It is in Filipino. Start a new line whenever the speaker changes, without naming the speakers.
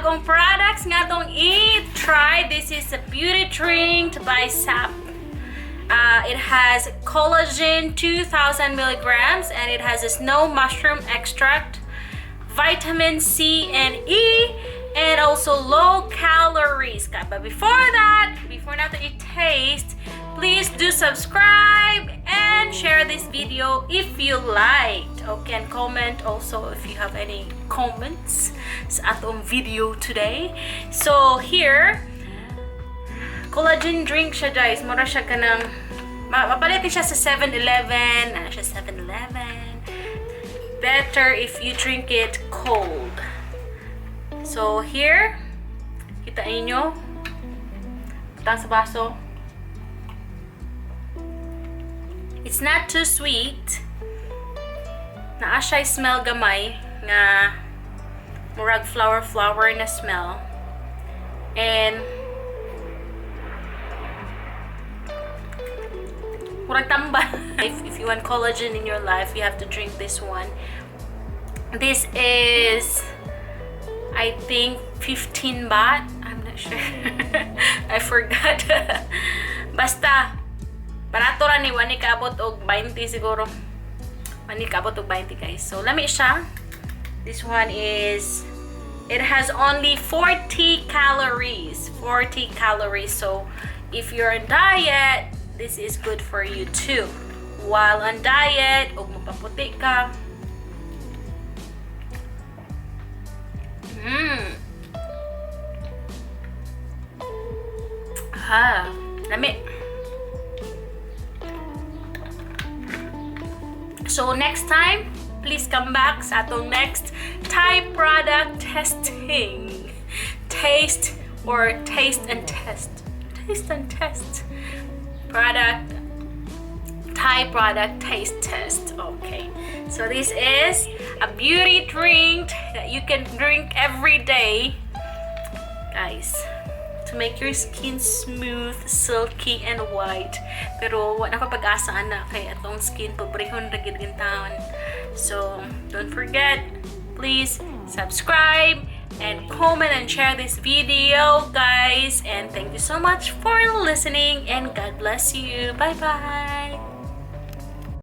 bagong products nga tong i-try. This is a beauty drink by Sappe. It has collagen 2000 milligrams and it has a snow mushroom extract, vitamin C and E, and also low calories. But before natin i-taste, please do subscribe and share this video if you liked. Okay, and comment also if you have any comments sa atong video today. So here, collagen drink siya, guys. Mura siya kanang mapalitin siya sa 7-Eleven. Ano siya, 7-Eleven. Better if you drink it cold. So here, kita ninyo. Tang sa baso. It's not too sweet. Naa siya smell gamay nga murag flower na smell. And murag tambal. If you want collagen in your life, you have to drink this one. This is, I think, 15 baht. I'm not sure. I forgot. Basta, barato ra ni wani kaabot og 20 siguro. Wani kaabot og 20, guys. So, lami siya. This one is, it has only 40 calories. 40 calories. So, if you're on diet, this is good for you too. While on diet, og mapaputi ka. Lami. So next time, please come back sa atong next Thai product testing. Taste and test. Thai product taste test. Okay. So this is a beauty drink that you can drink every day, guys, to make your skin smooth, silky, and white. Pero wala pa pag-asa na kay atong skin pabrihon ra gid gintaon. So don't forget, please subscribe and comment and share this video, guys. And thank you so much for listening, and God bless you. Bye bye.